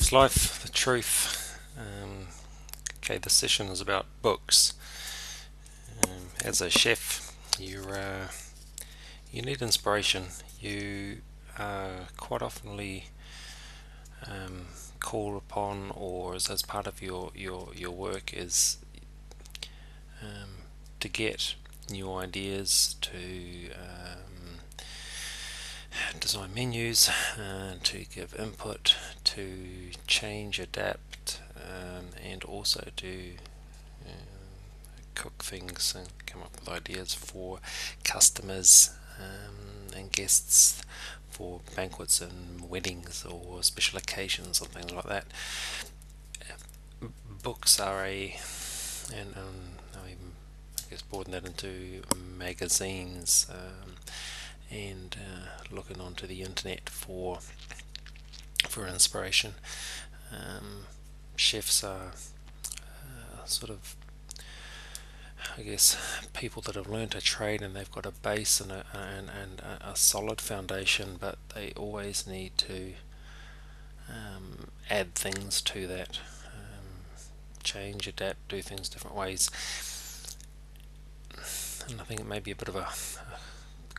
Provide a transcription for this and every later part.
Truth, life, the truth. Okay, this session is about books. As a chef, you need inspiration. You quite oftenly call upon, or as part of your work, is to get new ideas, to design menus, to give input, to change, adapt, and also to cook things and come up with ideas for customers and guests, for banquets and weddings or special occasions and things like that. Books are and I guess broaden that into magazines, and looking onto the internet for inspiration. Chefs are sort of, I guess, people that have learnt a trade and they've got a base and a solid foundation, but they always need to add things to that, change, adapt, do things different ways. And I think it may be a bit of a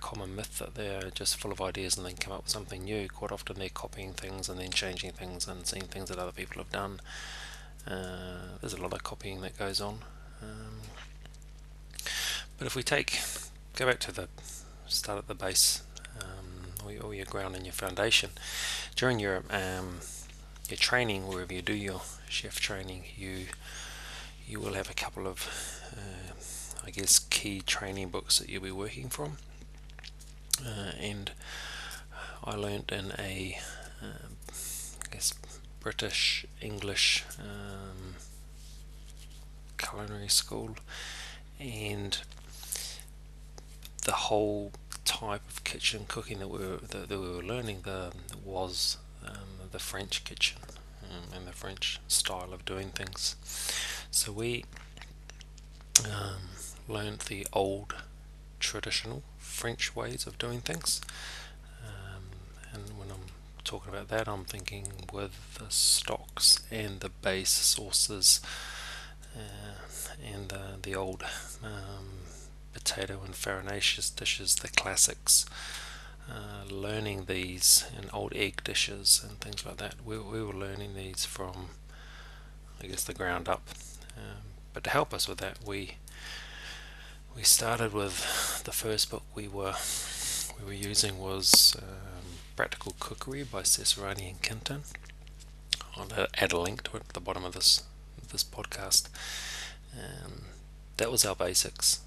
common myth that they're just full of ideas and then come up with something new. Quite often they're copying things and then changing things and seeing things that other people have done. There's a lot of copying that goes on. But if we go back to the start at the base, or your ground and your foundation, during your training, wherever you do your chef training, you will have a couple of I guess key training books that you'll be working from, and I learnt in a I guess British English culinary school, and the whole type of kitchen cooking that we were learning was the French kitchen, and the French style of doing things. So we learned the old traditional French ways of doing things, and when I'm talking about that, I'm thinking with the stocks and the base sauces, and the old potato and farinaceous dishes, the classics, learning these, and old egg dishes and things like that. We were learning these from, I guess, the ground up. But to help us with that, we started with the first book we were using was Practical Cookery by Ceserani and Kinton. I'll add a link to it at the bottom of this podcast. That was our basics.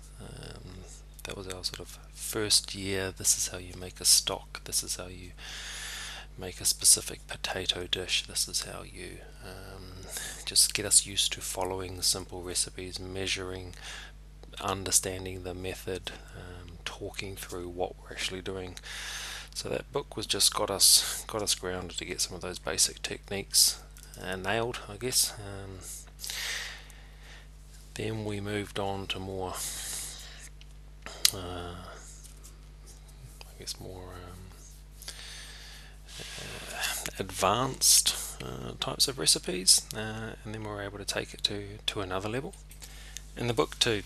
That was our sort of first year. This is how you make a stock. This is how you make a specific potato dish. This is how you just get us used to following simple recipes, measuring, understanding the method, talking through what we're actually doing. So that book was just got us grounded to get some of those basic techniques nailed, I guess. Then we moved on to more, I guess, more advanced types of recipes, and then we were able to take it to another level. And the book to,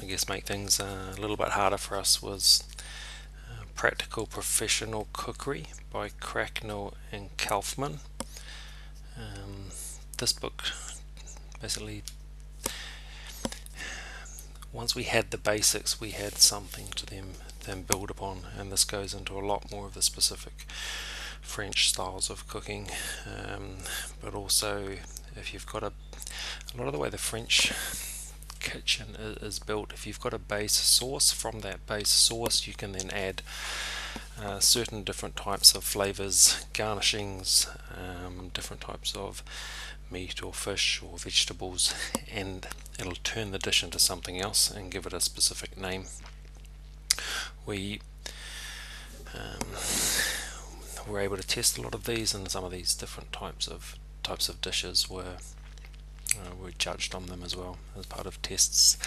I guess, make things a little bit harder for us was Practical Professional Cookery by Cracknell and Kaufmann. This book basically, once we had the basics, we had something to then build upon, and this goes into a lot more of the specific French styles of cooking, but also if you've got a lot of the way the French kitchen is built, if you've got a base sauce, from that base sauce you can then add certain different types of flavors, garnishings, different types of meat or fish or vegetables, and it'll turn the dish into something else and give it a specific name. We were able to test a lot of these, and some of these different types of dishes were judged on them as well as part of tests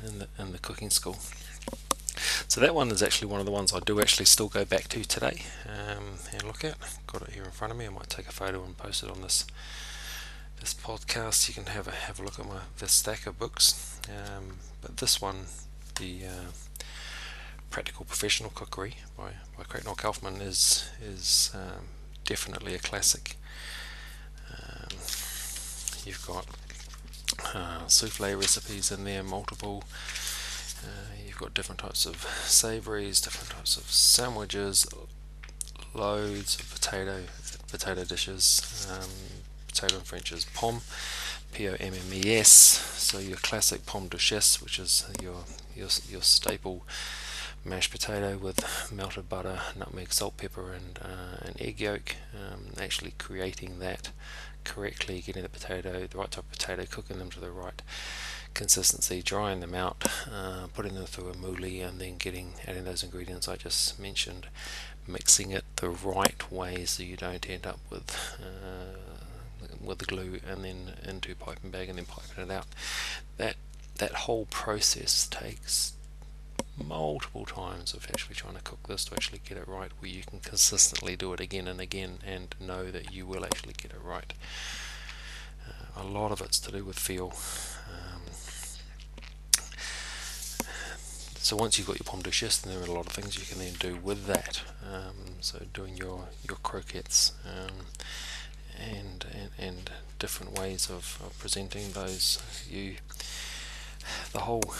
in the cooking school. So that one is actually one of the ones I do actually still go back to today and look at. Got it here in front of me. I might take a photo and post it on this podcast. You can have a look at this stack of books. But this one, the Practical Professional Cookery by Cracknell Kaufmann is definitely a classic. You've got souffle recipes in there, multiple. You've got different types of savouries, different types of sandwiches, loads of potato dishes. Potato in French is pomme, Pommes. So your classic pomme duchesse, which is your staple mashed potato with melted butter, nutmeg, salt, pepper, and an egg yolk. Actually creating that correctly, getting the right type of potato, cooking them to the right consistency, drying them out, putting them through a mouli, and then adding those ingredients I just mentioned, mixing it the right way so you don't end up with the glue and then into piping bag and then piping it out. That whole process takes multiple times of actually trying to cook this to actually get it right, where you can consistently do it again and again and know that you will actually get it right. A lot of it's to do with feel. So once you've got your pomme duchesse, then there are a lot of things you can then do with that. So doing your croquettes and different ways of presenting those. The whole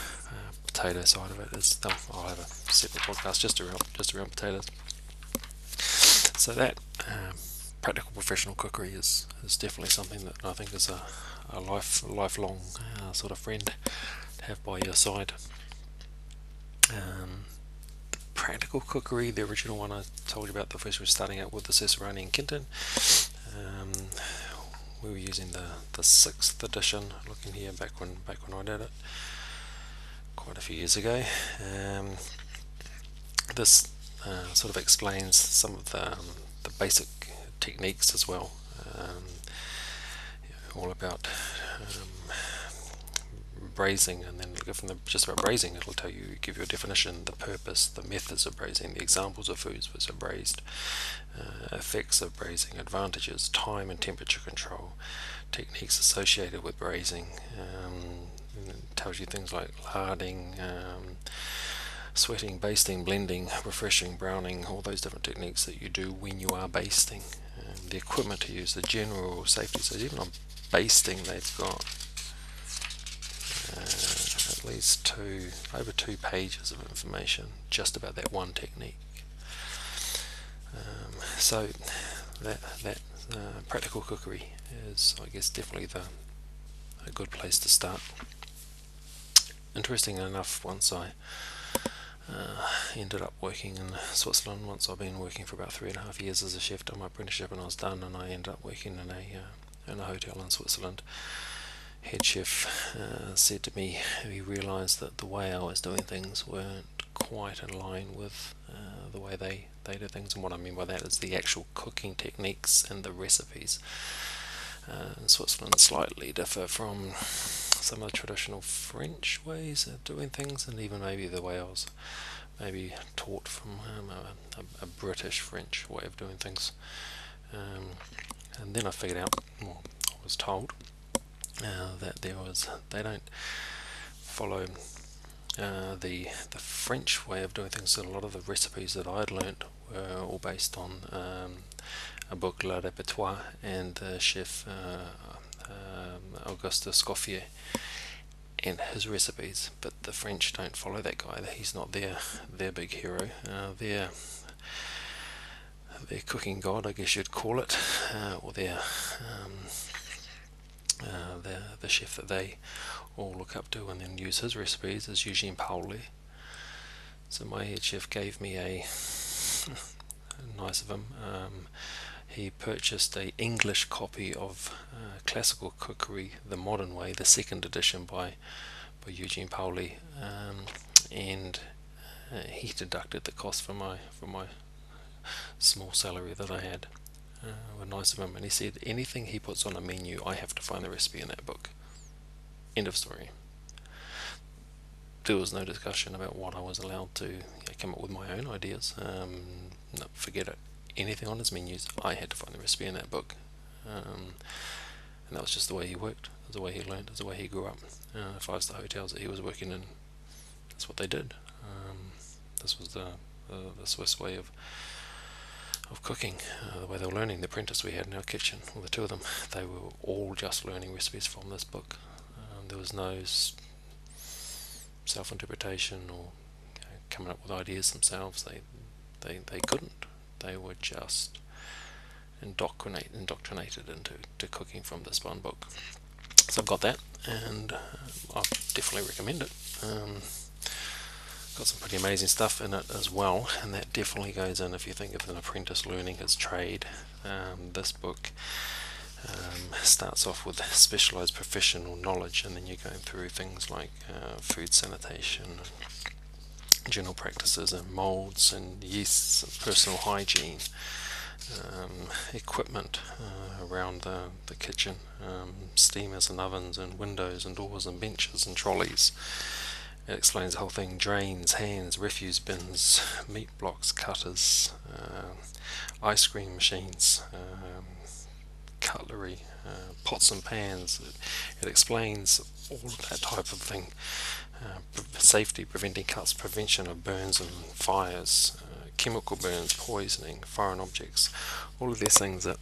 potato side of it is. I'll have a separate podcast just around potatoes. So that Practical Professional Cookery is definitely something that I think is a lifelong sort of friend to have by your side. Practical Cookery, the original one I told you about, the first was starting out with the Ceserani and Kinton. We were using the 6th edition, looking here back when I did it quite a few years ago. This sort of explains some of the basic techniques as well, all about braising, and then just about braising, it'll give you a definition, the purpose, the methods of braising, the examples of foods which are braised, effects of braising, advantages, time and temperature control, techniques associated with braising. It tells you things like larding, sweating, basting, blending, refreshing, browning, all those different techniques that you do when you are basting. The equipment to use, the general safety. So even on basting, they've got at least over 2 pages of information just about that one technique. So that Practical Cookery is, I guess, definitely a good place to start. Interesting enough, once I ended up working in Switzerland, once I've been working for about 3.5 years as a chef, done my apprenticeship and I was done, and I ended up working in a hotel in Switzerland. Head chef said to me he realised that the way I was doing things weren't quite in line with the way they do things, and what I mean by that is the actual cooking techniques and the recipes in Switzerland slightly differ from some of the traditional French ways of doing things, and even maybe the way I was maybe taught from a British French way of doing things. And then I figured out, well, I was told that they don't follow the French way of doing things. So a lot of the recipes that I'd learnt were all based on a book, Repertoire, and chef Auguste Escoffier and his recipes. But the French don't follow that guy. He's not their big hero. Their cooking god, I guess you'd call it, or the chef that they all look up to and then use his recipes is Eugen Pauli. So my head chef gave me nice of him. He purchased a English copy of Classical Cookery, the Modern Way, the 2nd edition by Eugen Pauli, and he deducted the cost from my small salary that I had. Were nice of him, and he said anything he puts on a menu, I have to find the recipe in that book. End of story. there was no discussion about what I was allowed to come up with my own ideas. No, forget it. Anything on his menus, I had to find the recipe in that book. And that was just the way he worked, the way he learned, the way he grew up. 5-star hotels that he was working in, that's what they did. This was the Swiss way of cooking, the way they were learning. The apprentice we had in our kitchen, or the two of them, they were all just learning recipes from this book. There was no self-interpretation or coming up with ideas themselves. They couldn't. They were just indoctrinated into cooking from this one book. So I've got that, and I definitely recommend it. Got some pretty amazing stuff in it as well, and that definitely goes in if you think of an apprentice learning his trade. This book starts off with specialised professional knowledge, and then you're going through things like food sanitation, general practices and moulds and yeasts and personal hygiene, equipment around the kitchen, steamers and ovens and windows and doors and benches and trolleys. It explains the whole thing: drains, hands, refuse bins, meat blocks, cutters, ice cream machines, cutlery, pots and pans. It explains all of that type of thing. Safety, preventing cuts, prevention of burns and fires, chemical burns, poisoning, foreign objects, all of these things that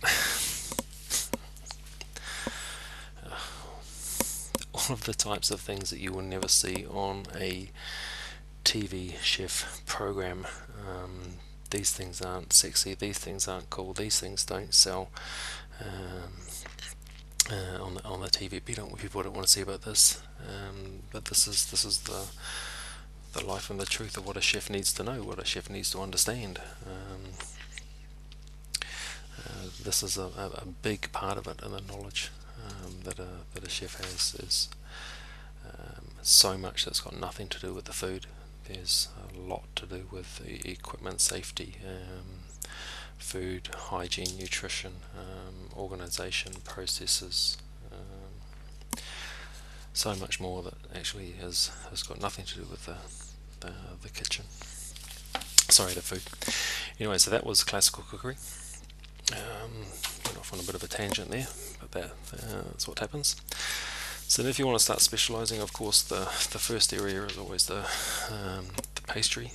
all of the types of things that you will never see on a TV chef program. These things aren't sexy, these things aren't cool, these things don't sell on the TV. People don't want to see about this, but this is the life and the truth of what a chef needs to know, what a chef needs to understand. This is a big part of it, and the knowledge that a chef has is so much that's got nothing to do with the food. There's a lot to do with the equipment, safety, food, hygiene, nutrition, organisation, processes, so much more that actually has got nothing to do with the kitchen. Sorry, the food. Anyway, so that was classical cookery. Went off on a bit of a tangent there, but that's what happens. So then if you want to start specialising, of course, the first area is always the pastry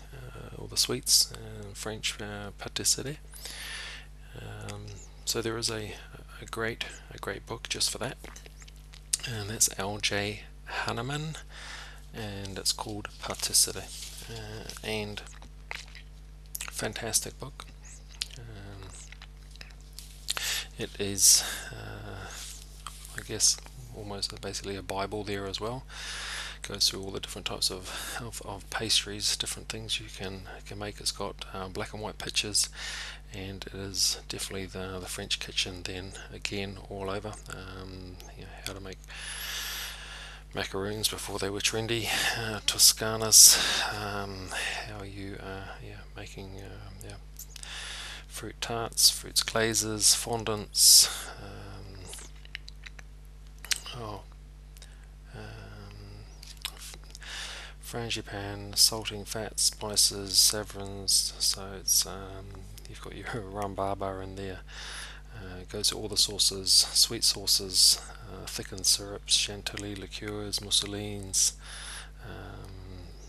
or the sweets, French Patisserie. So there is a great book just for that, and that's L.J.Hanneman, and it's called Patisserie, and fantastic book. It is, I guess, almost basically a Bible there as well. Goes through all the different types of pastries, different things you can make. It's got black and white pictures, and it is definitely the French kitchen then again all over. How to make macaroons before they were trendy, Toscanas, how you making fruit tarts, fruits glazes, fondants, frangipane, salting fats, spices, saffrons. So it's you've got your rhubarber in there. It goes to all the sauces, sweet sauces, thickened syrups, chantilly, liqueurs, mousselines,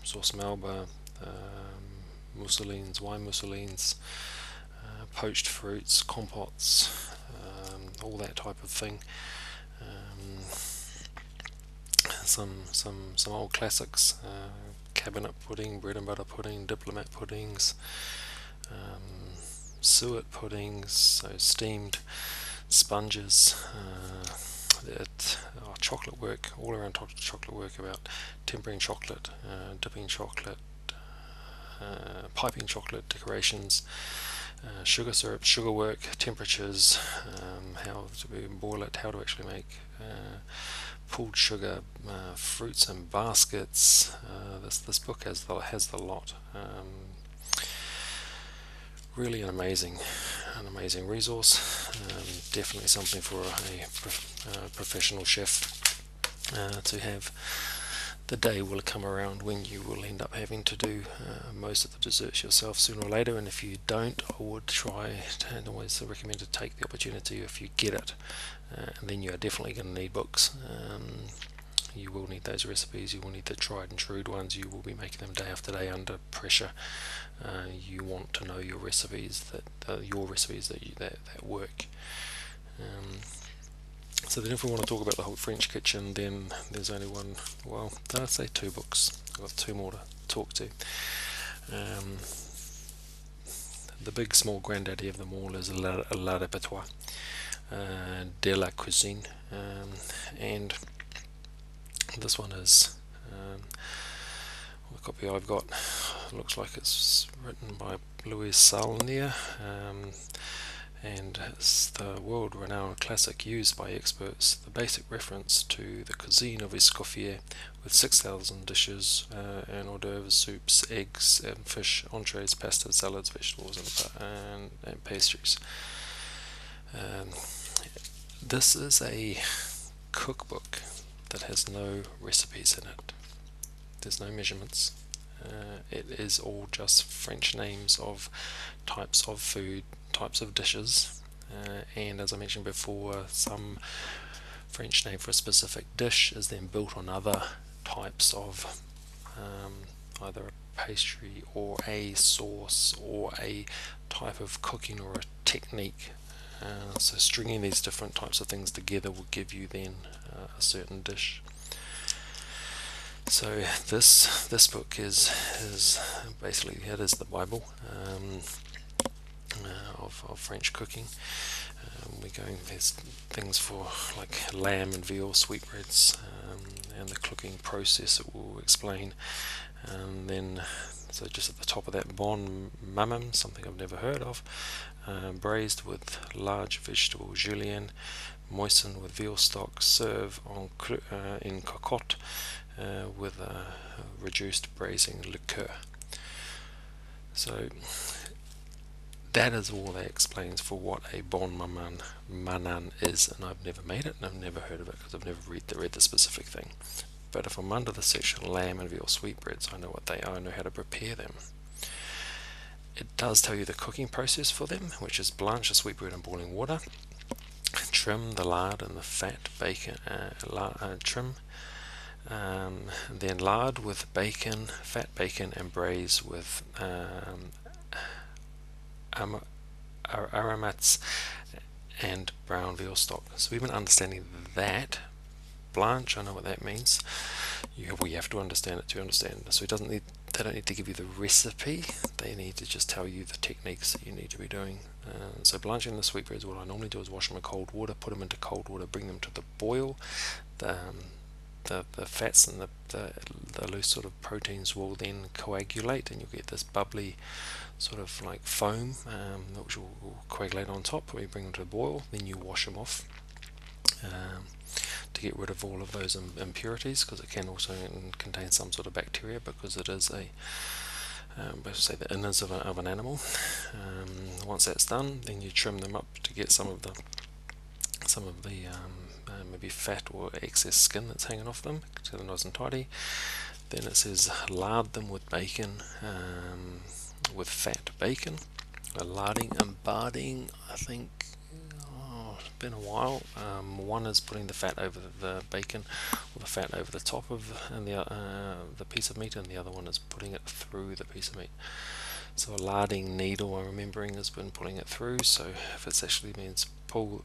sauce melba, mousselines, wine mousselines, poached fruits, compotes, all that type of thing. Some old classics, cabinet pudding, bread and butter pudding, diplomat puddings, suet puddings, so steamed sponges, chocolate work, all around chocolate work, about tempering chocolate, dipping chocolate, piping chocolate, decorations, sugar syrup, sugar work, temperatures, how to boil it, how to actually make pulled sugar, fruits and baskets. This book has the lot. Really an amazing resource. Definitely something for a professional chef to have the day will come around when you will end up having to do most of the desserts yourself sooner or later, and if you don't, I would try and always recommend to take the opportunity if you get it, and then you are definitely going to need books. You will need those recipes, you will need the tried and true ones, you will be making them day after day under pressure. You want to know your recipes that work. So then if we want to talk about the whole French kitchen, then there's only one, well, I'd say 2 books. I've got 2 more to talk to. The big small granddaddy of them all is La Repertoire de la Cuisine, and this one is the copy I've got looks like it's written by Louis Saulnier, and it's the world-renowned classic used by experts, the basic reference to the cuisine of Escoffier, with 6,000 dishes and hors d'oeuvres, soups, eggs and fish, entrees, pastas, salads, vegetables and pastries. This is a cookbook that has no recipes in it. There's no measurements. It is all just French names of types of food, types of dishes, and as I mentioned before, some French name for a specific dish is then built on other types of either a pastry or a sauce or a type of cooking or a technique. So stringing these different types of things together will give you then a certain dish. So this book is basically, it is the Bible of French cooking. There's things for like lamb and veal sweetbreads, and the cooking process it will explain. And then, so just at the top of that, bon mammam, something I've never heard of, braised with large vegetable julienne, moistened with veal stock, serve in cocotte with a reduced braising liqueur. So that is all that explains for what a bon maman is, and I've never made it and I've never heard of it because I've never read the specific thing. But if I'm under the section lamb and veal sweetbreads, I know what they are, I know how to prepare them. It does tell you the cooking process for them, which is blanch the sweetbread in boiling water, trim the lard and the fat bacon, then lard with bacon, fat bacon, and braise with aromats and brown veal stock. So even understanding that, blanch, I know what that means. We have to understand it to understand. So they don't need to give you the recipe, they need to just tell you the techniques that you need to be doing. So blanching the sweetbreads, what I normally do is wash them in cold water, put them into cold water, bring them to the boil. The fats and the loose sort of proteins will then coagulate, and you'll get this bubbly sort of like foam, which will coagulate on top when you bring them to the boil. Then you wash them off to get rid of all of those impurities, because it can also contain some sort of bacteria, because it is say the innards of an animal. Once that's done, then you trim them up to get some of the maybe fat or excess skin that's hanging off them, so they're nice and tidy. Then it says lard them with bacon, with fat bacon, larding and barding. I think it's been a while. One is putting the fat over the bacon, or the fat over the top of the piece of meat, and the other one is putting it through the piece of meat. So a larding needle, I'm remembering, has been pulling it through. So if it actually means pull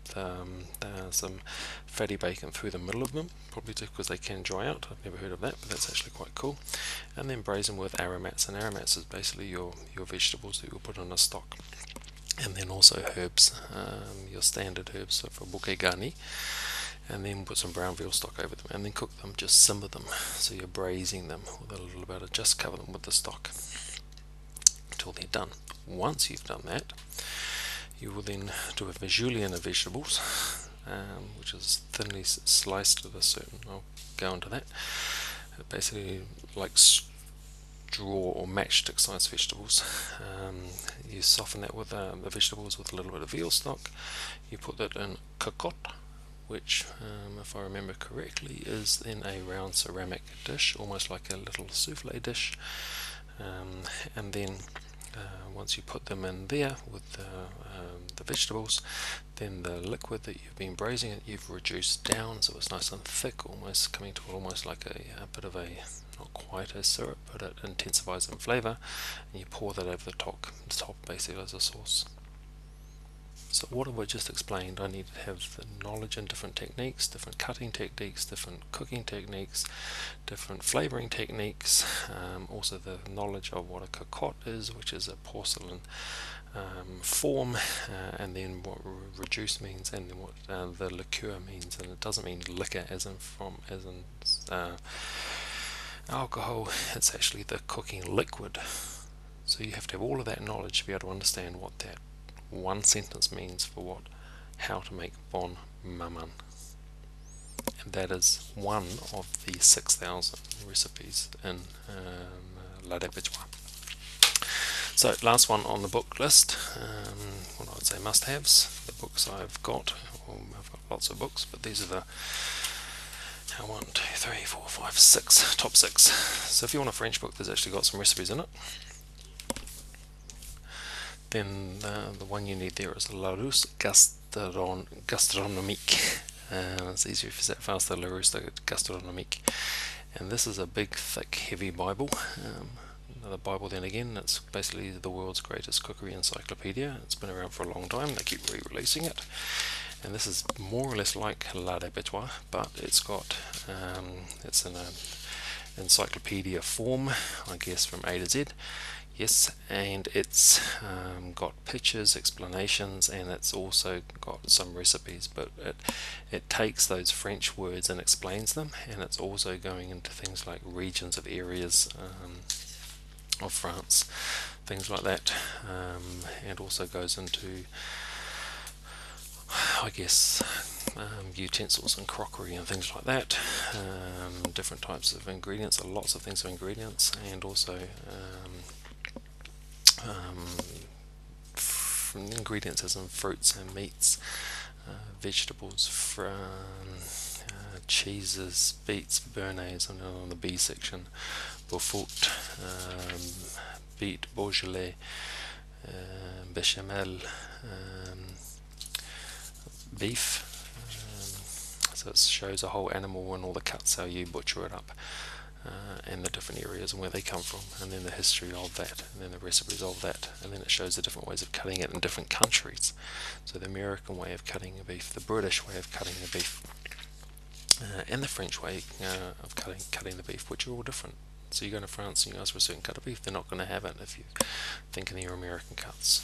some fatty bacon through the middle of them, probably because they can dry out. I've never heard of that, but that's actually quite cool. And then braise them with aromats, and aromats is basically your vegetables that you'll put on a stock. And then also herbs, your standard herbs, so for bouquet garni. And then put some brown veal stock over them, and then cook them, just simmer them. So you're braising them with a little bit of, just cover them with the stock until they're done. Once you've done that, you will then do a julienne of vegetables, which is thinly sliced with a certain, I'll go into that. Basically like straw or matchstick sized vegetables. You soften that with the vegetables with a little bit of veal stock. You put that in cocotte, which, if I remember correctly, is in a round ceramic dish, almost like a little souffle dish. And then once you put them in there with the vegetables, then the liquid that you've been braising it, you've reduced down so it's nice and thick, almost coming to almost like a bit of a, not quite a syrup, but it intensifies in flavour, and you pour that over the top basically as a sauce. So what have I just explained? I need to have the knowledge in different techniques, different cutting techniques, different cooking techniques, different flavouring techniques, also the knowledge of what a cocotte is, which is a porcelain form, and then what reduce means, and then what the liqueur means. And it doesn't mean liquor as in alcohol, it's actually the cooking liquid. So you have to have all of that knowledge to be able to understand what that one sentence means for how to make bon maman. And that is one of the 6,000 recipes in La Repertoire. So last one on the book list, what I would say must-haves, the books I've got lots of books, but these are the 1, 2, 3, 4, 5, 6, top 6. So if you want a French book, there's actually got some recipes in it. Then the one you need there is Larousse Gastronomique. It's easier if you say it faster, Larousse Gastronomique. And this is a big, thick, heavy Bible. Another Bible then again, it's basically the world's greatest cookery encyclopedia. It's been around for a long time, they keep re-releasing it. And this is more or less like La Repertoire, but it's got, it's in an encyclopedia form, I guess, from A to Z. Yes, and it's got pictures, explanations, and it's also got some recipes, but it takes those French words and explains them, and it's also going into things like regions of areas of France, things like that, and also goes into, I guess, utensils and crockery and things like that, different types of ingredients, lots of things of ingredients, and also ingredients as in fruits and meats, vegetables, cheeses, beets, béarnaise, and on the B section, beaufort, beet, beaujolais, bechamel, beef. So it shows a whole animal and all the cuts, how you butcher it up, and the different areas and where they come from, and then the history of that, and then the recipes of that, and then it shows the different ways of cutting it in different countries. So the American way of cutting a beef, the British way of cutting a beef, and the French way of cutting the beef, which are all different. So you go to France and you ask for a certain cut of beef, they're not going to have it if you think in your American cuts,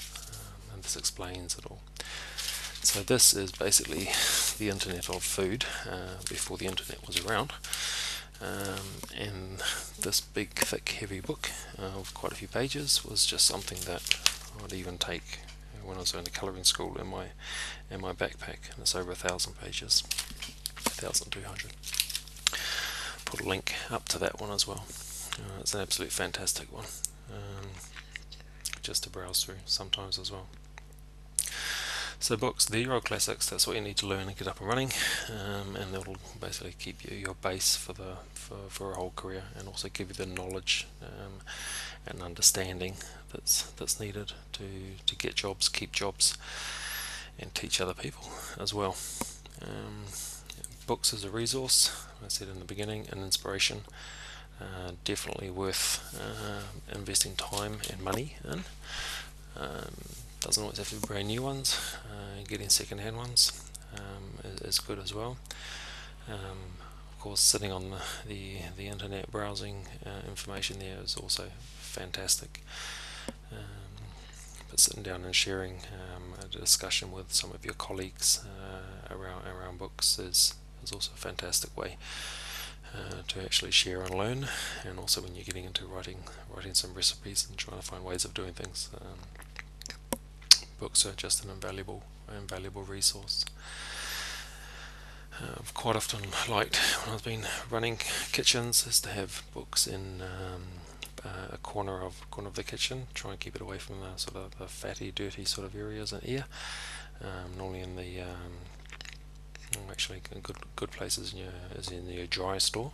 and this explains it all. So this is basically the internet of food before the internet was around. And this big, thick, heavy book of quite a few pages was just something that I would even take when I was going to colouring school in my backpack, and it's over 1,000 pages, 1,200. Put a link up to that one as well. It's an absolute fantastic one, just to browse through sometimes as well. So books, the Euro classics, that's what you need to learn and get up and running, and that'll basically keep you your base for a whole career, and also give you the knowledge and understanding that's needed to get jobs, keep jobs, and teach other people as well. Books as a resource, I said in the beginning, an inspiration, definitely worth investing time and money in. Doesn't always have to be brand new ones, getting second-hand ones is good as well. Of course, sitting on the internet browsing information there is also fantastic. But sitting down and sharing a discussion with some of your colleagues around books is also a fantastic way to actually share and learn, and also when you're getting into writing some recipes and trying to find ways of doing things. Books are just an invaluable resource. I've quite often liked, when I've been running kitchens, is to have books in a corner of the kitchen. Try and keep it away from the sort of the fatty, dirty sort of areas and air. Normally in the actually good places is in your dry store,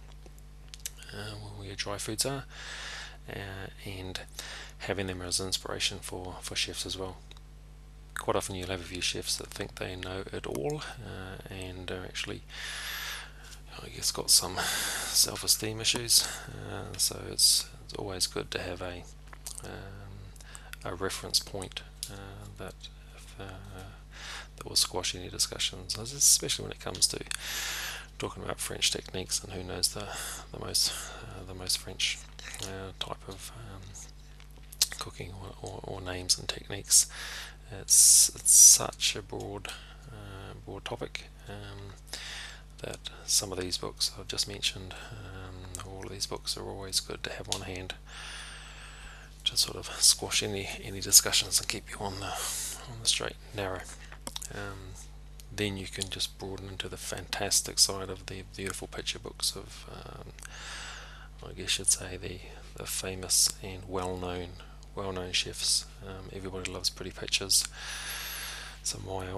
where your dry foods are, and having them as inspiration for chefs as well. Quite often you'll have a few chefs that think they know it all, and are actually, I guess, got some self-esteem issues. So it's always good to have a reference point that will squash any discussions, especially when it comes to talking about French techniques, and who knows the most French type of cooking or names and techniques. It's such a broad topic, that some of these books I've just mentioned, all of these books are always good to have on hand to sort of squash any discussions and keep you on the straight and narrow. Then you can just broaden into the fantastic side of the beautiful picture books of, I guess you'd say, the famous and well-known chefs. Everybody loves pretty pictures. Some of my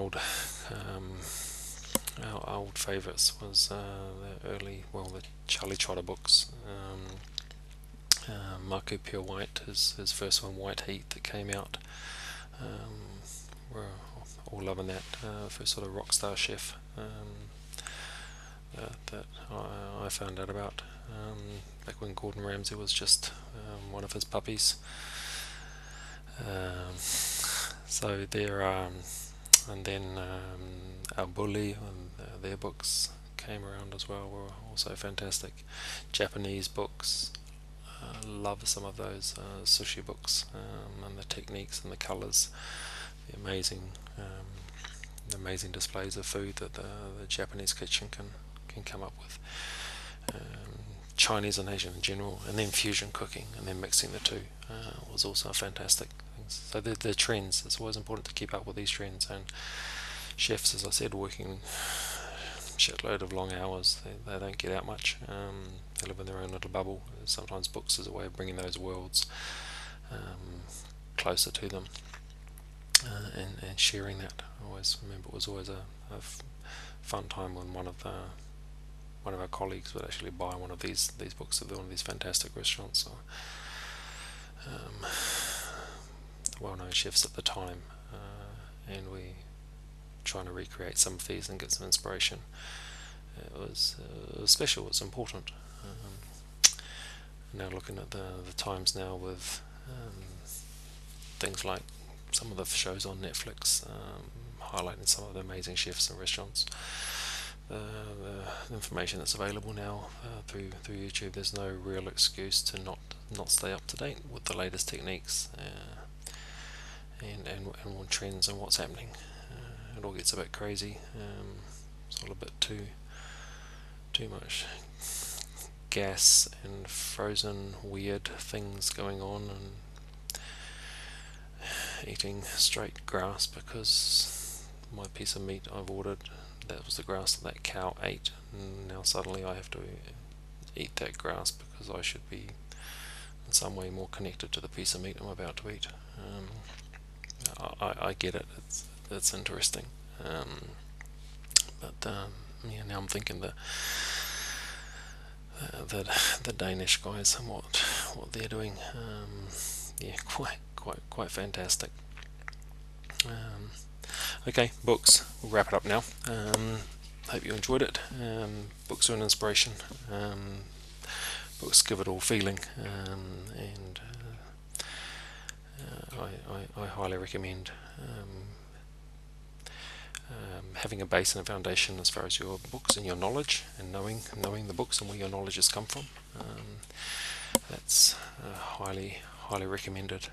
old favourites was the Charlie Trotter books. Marco Pierre White, his first one, White Heat, that came out. We're all loving that. First sort of rock star chef that I found out about back when Gordon Ramsay was just one of his puppies. So there, and then Al Bulli and their books came around as well, were also fantastic. Japanese books, love some of those sushi books, and the techniques and the colours, the amazing displays of food that the Japanese kitchen can come up with. Chinese and Asian in general, and then fusion cooking, and then mixing the two was also fantastic. So the trends, it's always important to keep up with these trends, and chefs, as I said, working shitload of long hours, they don't get out much. They live in their own little bubble. Sometimes books is a way of bringing those worlds closer to them, and sharing that. I always remember it was always a fun time when one of our colleagues would actually buy one of these books of one of these fantastic restaurants, or well-known chefs at the time, and we trying to recreate some of these and get some inspiration. It was special. It was important. Now looking at the times now with things like some of the shows on Netflix, highlighting some of the amazing chefs and restaurants. The information that's available now through YouTube, there's no real excuse to not stay up to date with the latest techniques and what trends and what's happening. It all gets a bit crazy. It's all a bit too much gas and frozen weird things going on, and eating straight grass because my piece of meat I've ordered, that was the grass that cow ate, and now suddenly I have to eat that grass because I should be in some way more connected to the piece of meat I'm about to eat. I get it. It's interesting, but now I'm thinking that the Danish guys and what they're doing, quite fantastic. Okay, books. We'll wrap it up now. Hope you enjoyed it. Books are an inspiration. Books give it all feeling, and I highly recommend having a base and a foundation as far as your books and your knowledge, and knowing the books and where your knowledge has come from. That's highly recommended.